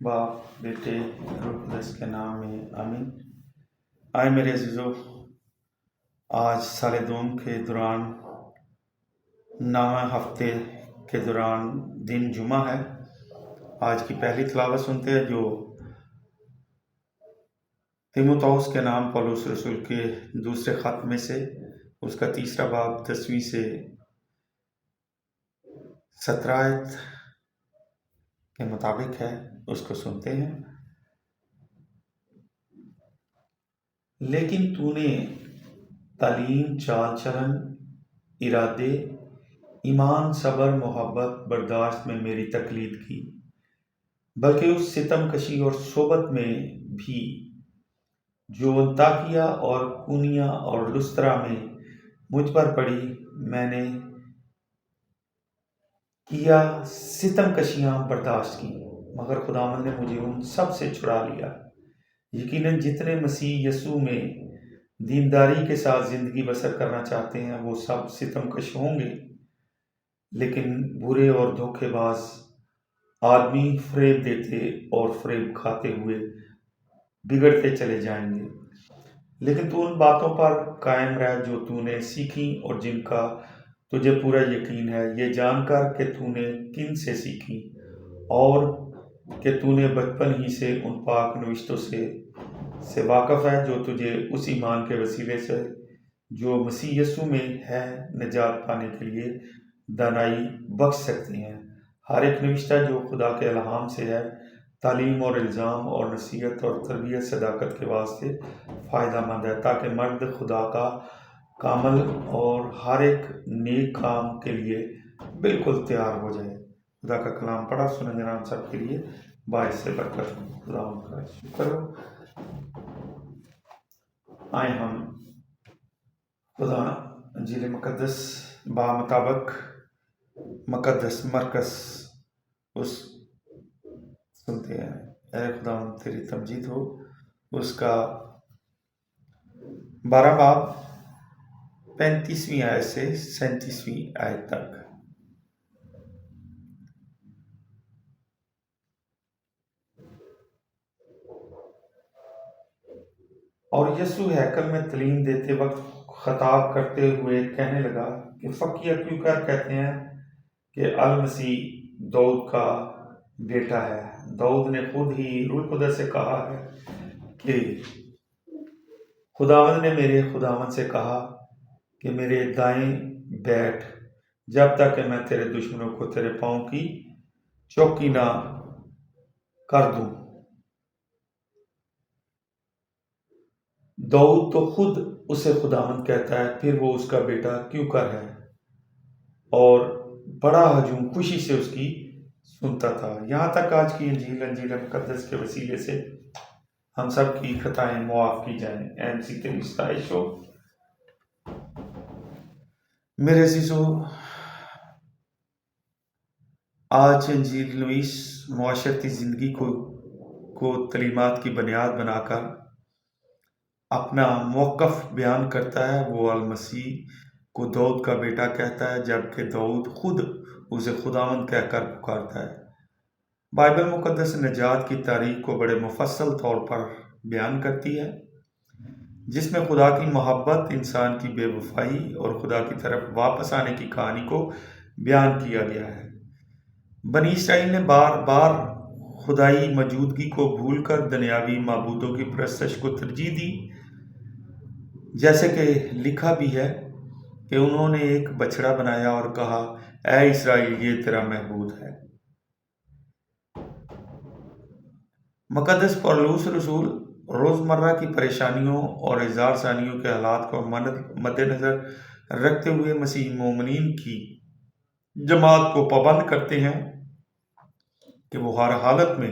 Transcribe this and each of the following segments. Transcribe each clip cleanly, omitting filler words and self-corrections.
باپ بیٹے روح القدس کے نام میں آمین۔ آئے میرے عزیزو، آج سال دوم کے دوران 9 ہفتے کے دوران دن جمعہ ہے۔ آج کی پہلی تلاوت سنتے ہیں جو تیموتھوس کے نام پولس رسول کے دوسرے خط میں سے اس کا تیسرا باب 10ویں سے 17 آیت کے مطابق ہے، اس کو سنتے ہیں۔ لیکن تو نے تعلیم، چال چلن، ارادے، ایمان، صبر، محبت، برداشت میں میری تقلید کی، بلکہ اس ستم کشی اور صحبت میں بھی جو انطاکیہ اور کونیا اور لسترا میں مجھ پر پڑی۔ میں نے کیا ستم کشیاں برداشت کی، مگر خداوند نے مجھے ان سب سے چھڑا لیا۔ یقیناً جتنے مسیح یسوع میں دینداری کے ساتھ زندگی بسر کرنا چاہتے ہیں وہ سب ستم کش ہوں گے، لیکن برے اور دھوکے باز آدمی فریب دیتے اور فریب کھاتے ہوئے بگڑتے چلے جائیں گے۔ لیکن تو ان باتوں پر قائم رہ جو تو نے سیکھی اور جن کا تجھے پورا یقین ہے، یہ جان کر کہ تو نے کن سے سیکھی اور کہ تو نے بچپن ہی سے ان پاک نوشتوں سے واقف ہے جو تجھے اس ایمان کے وسیلے سے جو مسیح یسوع میں ہے نجات پانے کے لیے دانائی بخش سکتی ہیں۔ ہر ایک نوشتہ جو خدا کے الہام سے ہے، تعلیم اور الزام اور نصیحت اور تربیت صداقت کے واسطے فائدہ مند ہے، تاکہ مرد خدا کا کامل اور ہر ایک نیک کام کے لیے بالکل تیار ہو جائے۔ خدا کا کلام پڑھا سنیں جناب ہم سب کے لیے باعث سے برکت ہو۔ خدا ان کا شکر ہو۔ آئے ہم خدا انجیل مقدس مطابق مقدس مرکز اس سنتے ہیں۔ اے خدا تیری تمجید ہو۔ اس کا 12 باب 35ویں آیت سے 37ویں آیت تک۔ اور یسوع ہیکل میں تعلیم دیتے وقت خطاب کرتے ہوئے کہنے لگا کہ فقیہ کیوں کر کہتے ہیں کہ المسیح داؤد کا بیٹا ہے۔ داؤد نے خود ہی روح القدس سے کہا ہے کہ خداوند نے میرے خداوند سے کہا کہ میرے دائیں بیٹھ جب تک کہ میں تیرے دشمنوں کو تیرے پاؤں کی چوکی نہ کر دوں۔ داؤد تو خود اسے خداوند کہتا ہے، پھر وہ اس کا بیٹا کیوں کر ہے، اور بڑا ہجوم خوشی سے اس کی سنتا تھا۔ یہاں تک آج کی انجیل مقدس کے وسیلے سے ہم سب کی خطائیں معاف کی جائیں۔ اے مسیح تیری ستائش ہو۔ میرے عزیزو، آج انجیل نویس معاشرتی زندگی کو تعلیمات کی بنیاد بنا کر اپنا موقف بیان کرتا ہے۔ وہ المسیح کو داؤد کا بیٹا کہتا ہے، جبکہ داؤد خود اسے خداوند کہہ کر پکارتا ہے۔ بائبل مقدس نجات کی تاریخ کو بڑے مفصل طور پر بیان کرتی ہے، جس میں خدا کی محبت، انسان کی بے وفائی اور خدا کی طرف واپس آنے کی کہانی کو بیان کیا گیا ہے۔ بنی اسرائیل نے بار بار خدائی موجودگی کو بھول کر دنیاوی معبودوں کی پرستش کو ترجیح دی، جیسے کہ لکھا بھی ہے کہ انہوں نے ایک بچڑا بنایا اور کہا، اے اسرائیل یہ تیرا معبود ہے۔ مقدس پولس رسول روزمرہ کی پریشانیوں اور اظہار ثانیوں کے حالات کو مد نظر رکھتے ہوئے مسیح مومنین کی جماعت کو پابند کرتے ہیں کہ وہ ہر حالت میں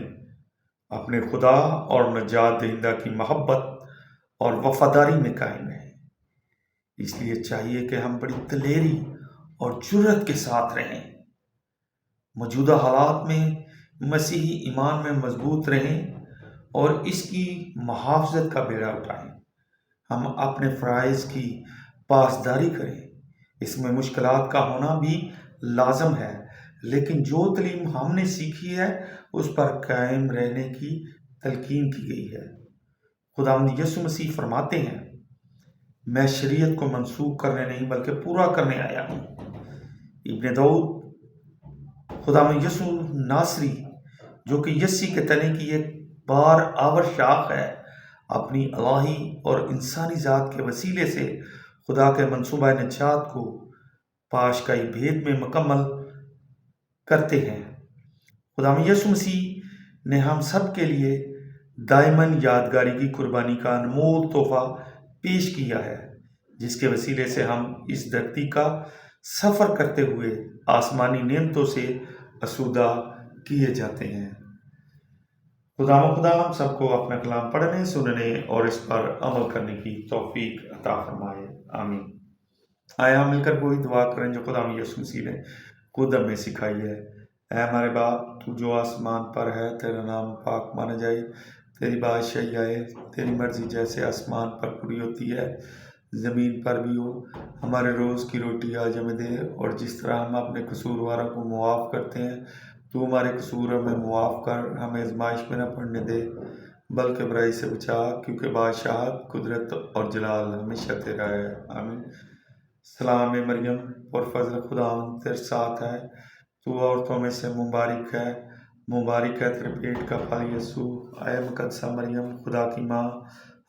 اپنے خدا اور نجات دہندہ کی محبت اور وفاداری میں قائم رہیں۔ اس لیے چاہیے کہ ہم بڑی دلیری اور جرات کے ساتھ رہیں، موجودہ حالات میں مسیحی ایمان میں مضبوط رہیں اور اس کی محافظت کا بیڑا اٹھائیں۔ ہم اپنے فرائض کی پاسداری کریں۔ اس میں مشکلات کا ہونا بھی لازم ہے، لیکن جو تعلیم ہم نے سیکھی ہے اس پر قائم رہنے کی تلقین کی گئی ہے۔ خداوند یسوع مسیح فرماتے ہیں، میں شریعت کو منسوخ کرنے نہیں بلکہ پورا کرنے آیا ہوں۔ ابن داؤد خداوند یسوع ناصری جو کہ یسی کے تنے کی ایک بار آور شاخ ہے، اپنی الہی اور انسانی ذات کے وسیلے سے خدا کے منصوبہ نجات کو پاشکائی بھید میں مکمل کرتے ہیں۔ خداوند یسوع مسیح نے ہم سب کے لیے دائماً یادگاری کی قربانی کا انمول تحفہ پیش کیا ہے، جس کے وسیلے سے ہم اس دھرتی کا سفر کرتے ہوئے آسمانی نعمتوں سے آسودہ کیے جاتے ہیں۔ خدا ہم سب کو اپنا کلام پڑھنے، سننے اور اس پر عمل کرنے کی توفیق عطا فرمائے، آمین۔ آئے ہم مل کر وہی دعا کریں جو خدا یسوع مسیح نے خود ہمیں سکھائی ہے۔ اے ہمارے باپ، تو جو آسمان پر ہے، تیرا نام پاک مانا جائے، تیری بادشاہی آئے، تیری مرضی جیسے آسمان پر پوری ہوتی ہے زمین پر بھی ہو۔ ہمارے روز کی روٹی آج ہمیں دے، اور جس طرح ہم اپنے قصورواروں کو معاف کرتے ہیں تو ہمارے قصور ہمیں معاف کر، ہمیں آزمائش میں نہ پڑنے دے بلکہ برائی سے بچا، کیونکہ بادشاہت، قدرت اور جلال ہمیشہ تیرا ہے، آمین۔ سلام مریم، پرفضل خداوند تیرے ساتھ ہے، تو عورتوں میں سے مبارک ہے تیرے پیٹ کا پھل یسوع۔ اے مقدسہ مریم، خدا کی ماں،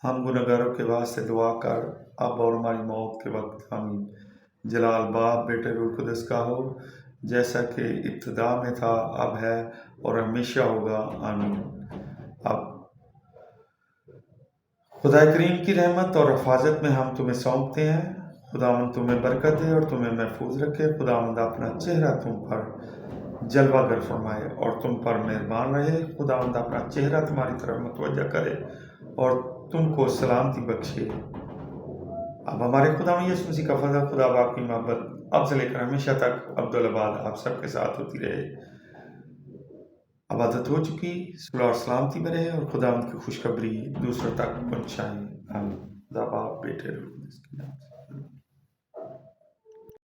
ہم گنہگاروں کے واسطے دعا کر، اب اور ہماری موت کے وقت، آمین۔ جلال باپ، بیٹے، روح القدس کا ہو، جیسا کہ ابتدا میں تھا، اب ہے اور ہمیشہ ہوگا، آمین۔ اب خدا کریم کی رحمت اور حفاظت میں ہم تمہیں سونپتے ہیں۔ خداوند تمہیں برکت دے اور تمہیں محفوظ رکھے۔ خداوند اپنا چہرہ تم پر جلوہ گر فرمائے اور تم پر مہربان رہے۔ خداوند اپنا چہرہ تمہاری طرف متوجہ کرے اور تم کو سلامتی بخشے۔ اب ہمارے خداوند یسوع مسیح کا فضل، خدا باپ کی محبت اب سے لے کر ہمیشہ تک عبدالآباد آپ سب کے ساتھ ہوتی رہے۔ عبادت ہو چکی، صلح اور سلامتی میں رہے اور خداوند کی خوشخبری دوسروں تک پہنچائیں، آمین۔ خدا باپ، بیٹے، روح القدس کے نام سے۔